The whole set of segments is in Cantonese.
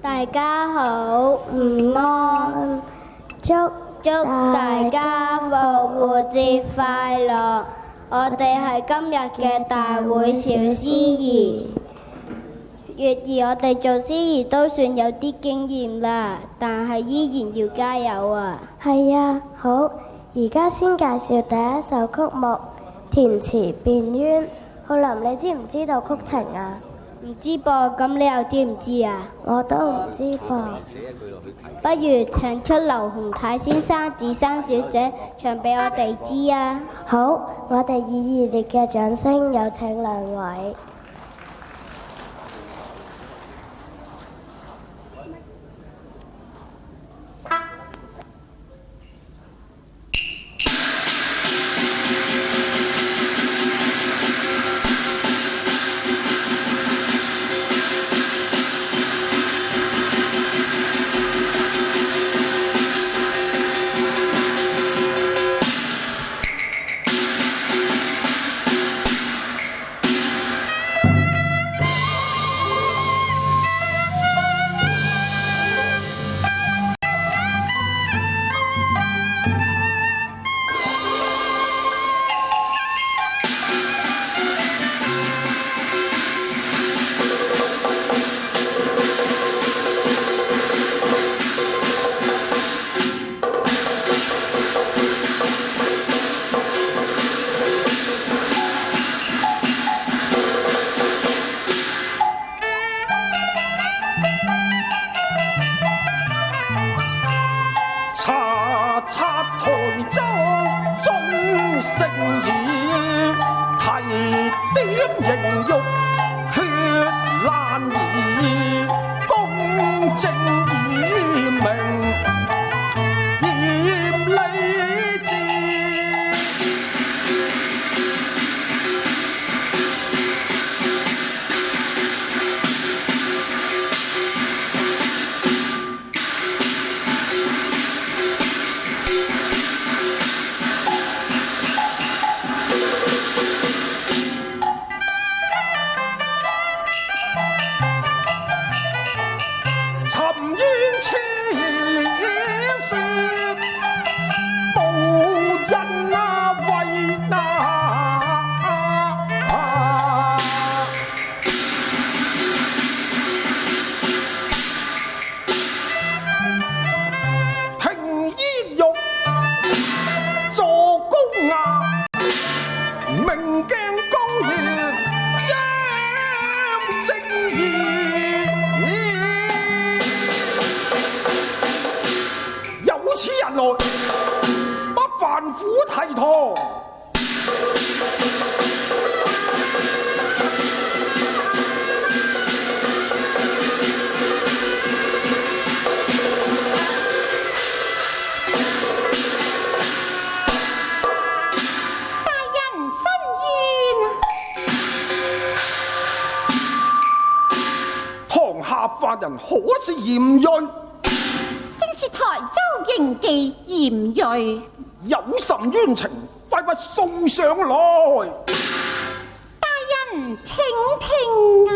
大家好，午安，祝大家復活節快樂。我哋係今日嘅大會小司儀。月兒，我哋做司儀都算有啲經驗啦，但係依然要加油啊！係啊，好，而家先介紹第一首曲目，填詞卞淵。浩林，你知唔知道曲情啊？唔知噃，咁你又知唔知啊？我都唔知噃。不如請出劉洪泰先生、芷珊小姐唱俾我哋知啊！好，我哋以熱烈嘅掌聲有請兩位。人可是嚴睿，正是台州營妓嚴睿，有甚冤情，快快訴上來。大人請聽啊！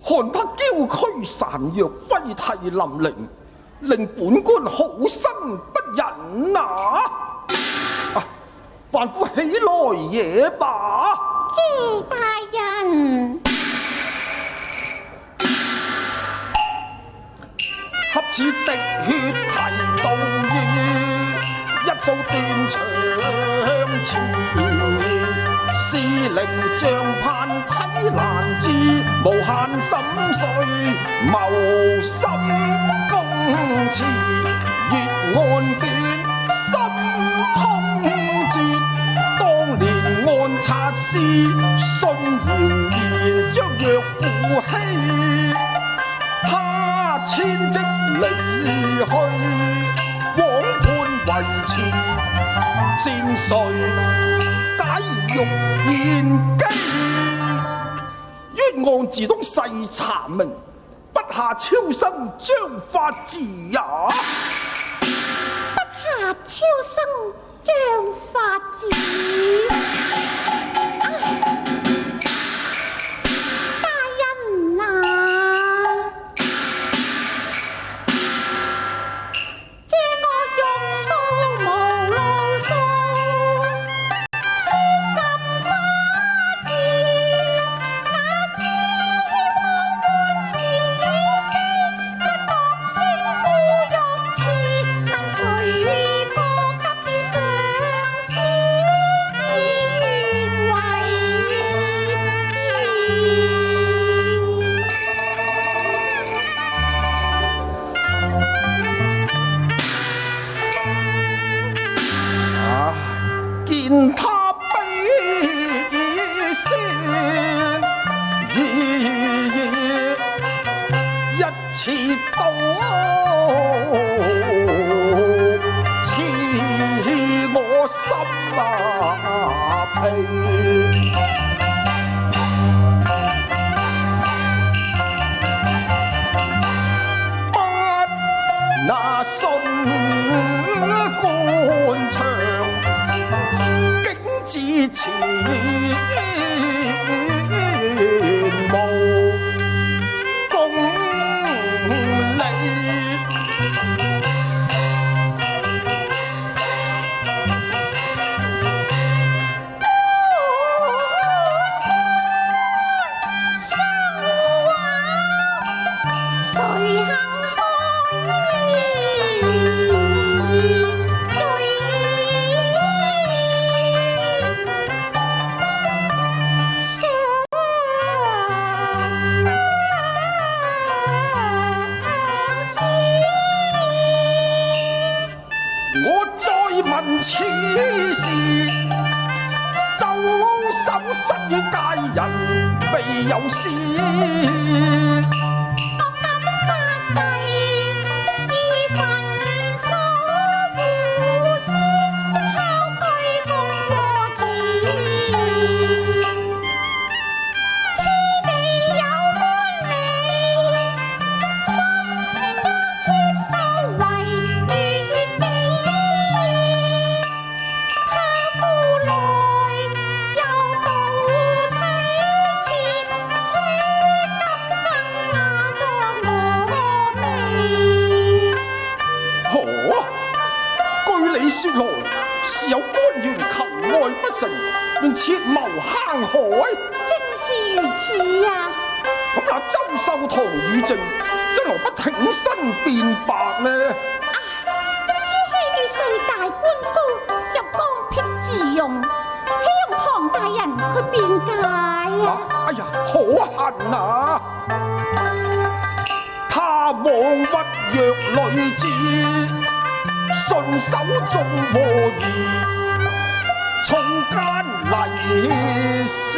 看他嬌軀孱弱，揮涕淋漓，令本官好生不忍啊！凡夫起來也罷。謝大人。合似滴血提到於一掃斷腸刺，是令將盼體難治，無限心碎謀心公詞，月案卷心痛折，當年按察司信謠言將若負欺，他遷職離去，枉判為詞，善誰解玉燕機？冤案自當細查明，不下超生將法治也。不下超生將法治。大人啊，借我玉素無路數，書心花字，那朱黃換是與非，不覺先夫玉詞，問誰個急於上司願見他悲先，一刺刀刺我心脾，不那信官場竟至前無公理，相互話誰肯我再問此事，就手執於佳人未有事。說來是有官員求愛不成，便設謀坑害。正是如此啊！咁那周秀堂與靜一來不挺身辯白呢？朱熹嘅四大官高又剛愎自用，希望唐大人佢辯解啊！哎呀，可恨啊！他枉屈弱女子，順手縱和兒，從間嚟説。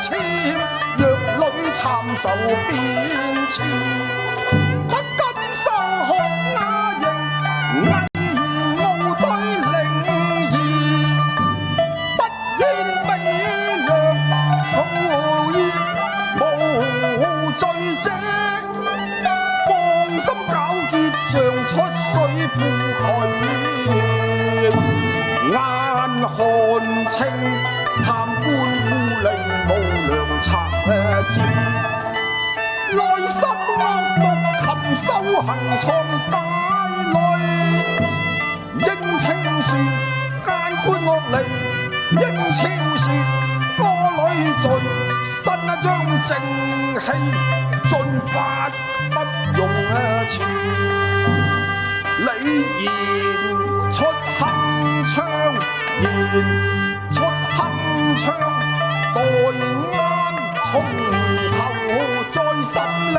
簽，弱女參受變遷，不甘受學雅形，毅傲對靈兒，不厭美良徒兒無罪者，芳心糾結像出水芙蕖，眼看清貪官污吏無良賊子，內心惡毒禽獸行藏大類，應清說奸官惡吏，應超說歌女罪，身一張正氣盡發不容詞，你言出鏗鏘，言出鏗鏘，待啱從頭再審理。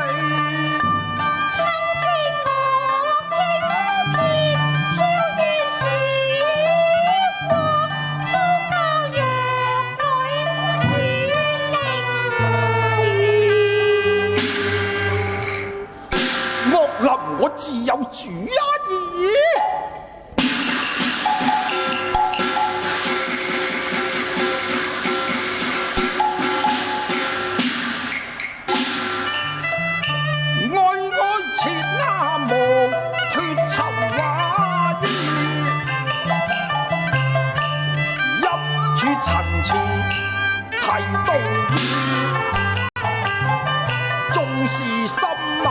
我自有主啊！兒，愛愛切那無脱囚話兒，一血陳詞提到義，縱是心馬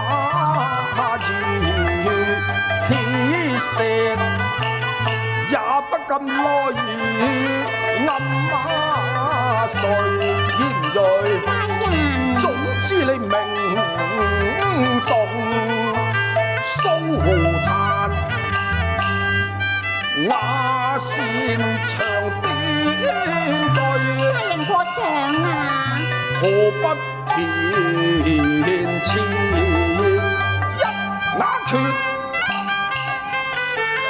鐵石也不敢來暗馬誰煙鋭，總之你明動蘇壇雅善長點對，大人過獎啊！何不填詞一雅決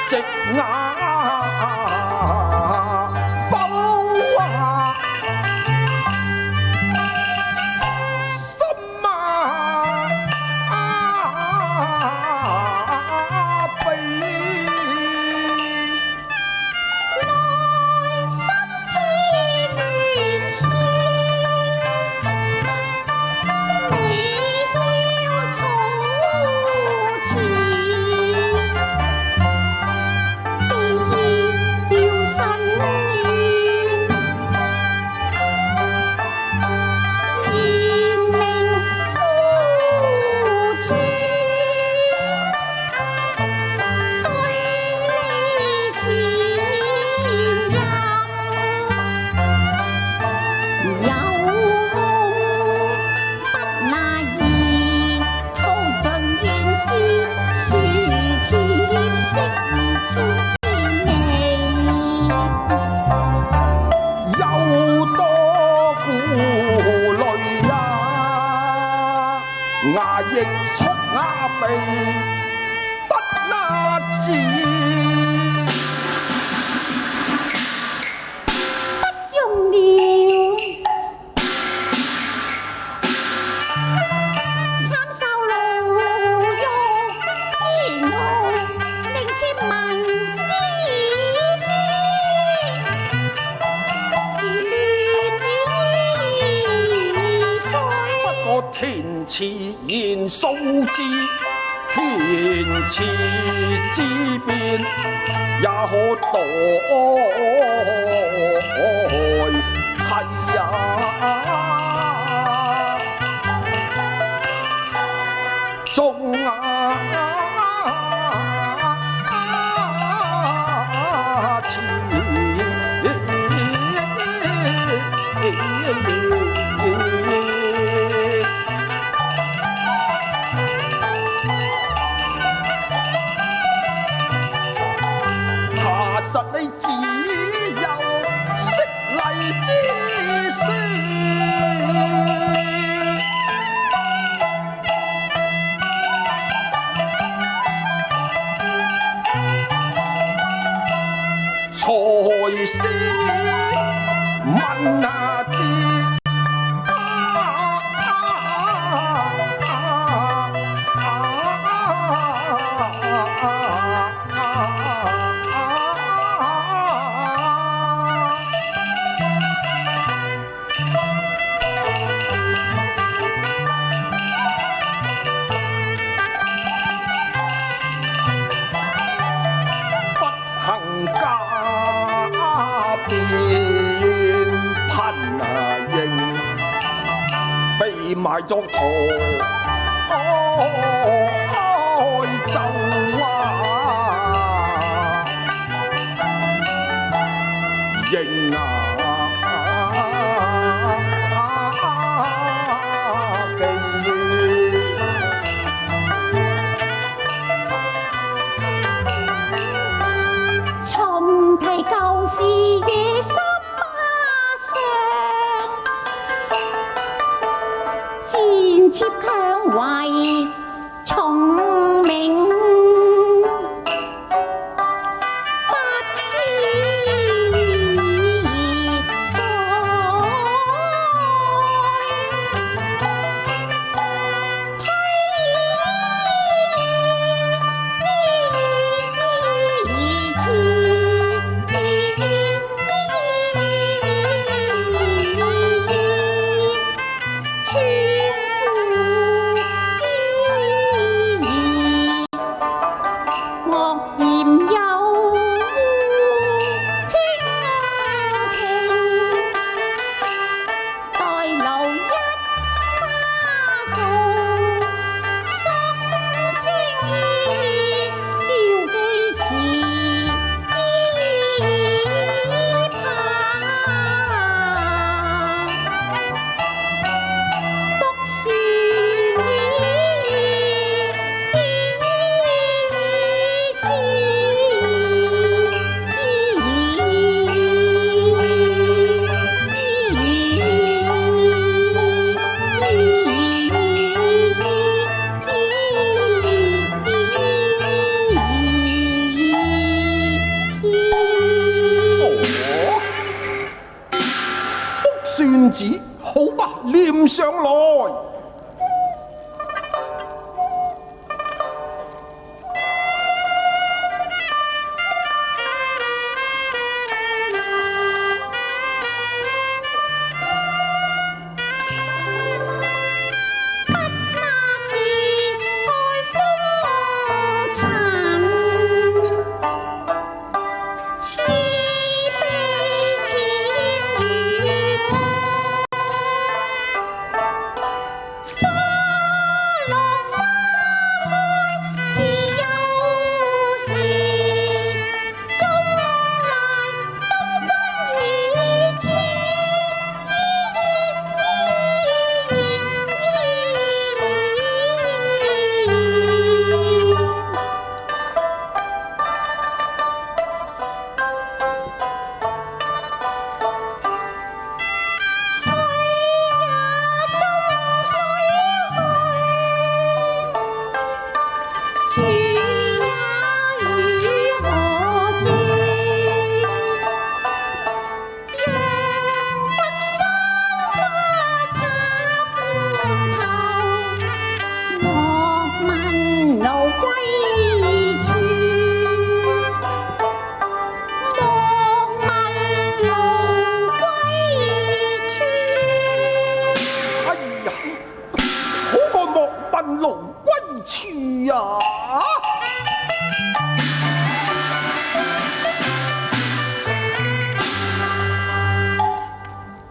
直雅寶啊，心啊悲，內心之亂事，你要措辭。要申冤，言明夫處，對你前任有空不那易，操盡怨思，書詞適宜切。牙亦速牙鼻不那字，不用了。參受牢獄煎熬，令切問意思，如亂已碎。不過填詞言數字，填詞之變也可代替中實你只有識禮之師，才思問字，大作圖，哀奏應重提舊時夜深馬上，戰切強為重明。孫子，好吧，念上來。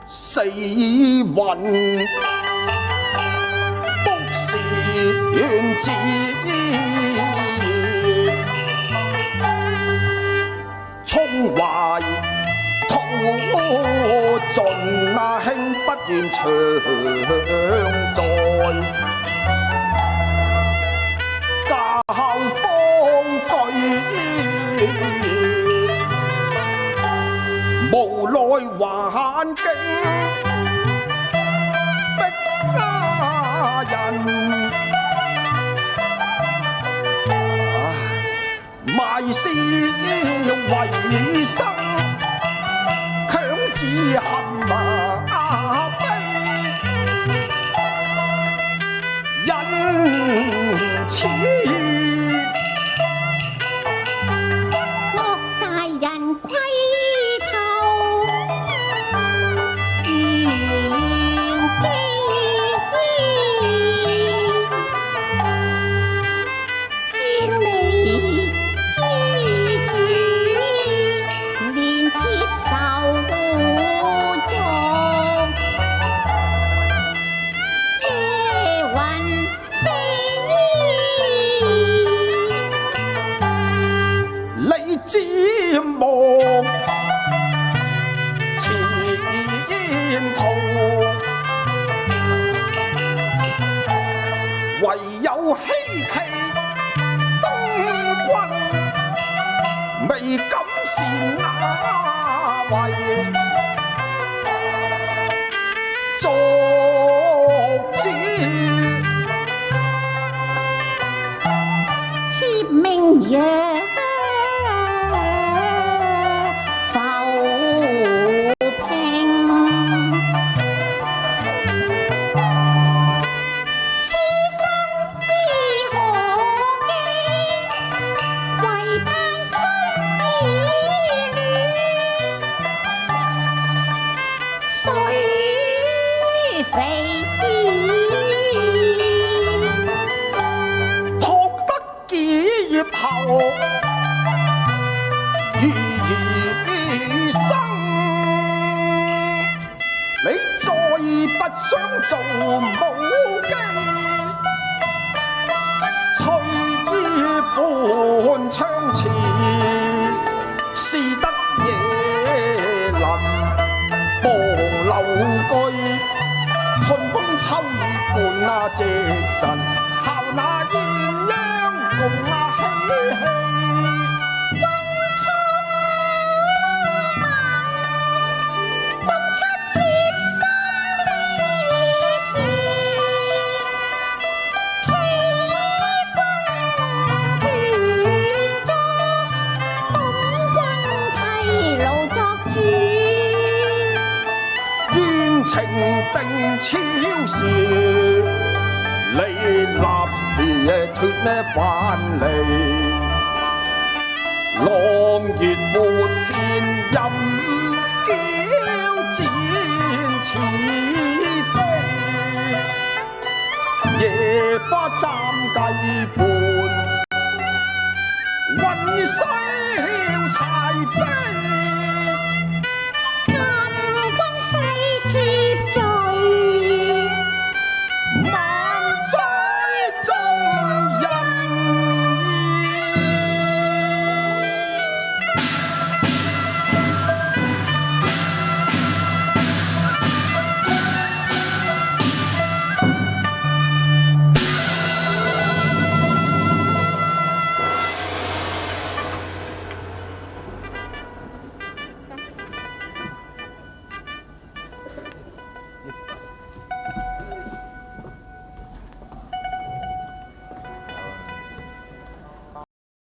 四雲卜是遠志，聰懷吐盡興不願長在，教方對無奈環境逼家人，賣詩為生，強自恨悲，因此受途，唯有希冀東君未敢善那位作主。妾明若浮萍，此生意何寄？唯盼春意暖，水肥托得幾葉後餘生，你再不想做母雞，隨意伴窗前，是得野林傍樓居，春風秋雨伴那夕晨，效那鴛鴦共那嬉戲。情定超時，你立時脫呢翻嚟，朗月活天陰嬌展似飛，夜花簪髻伴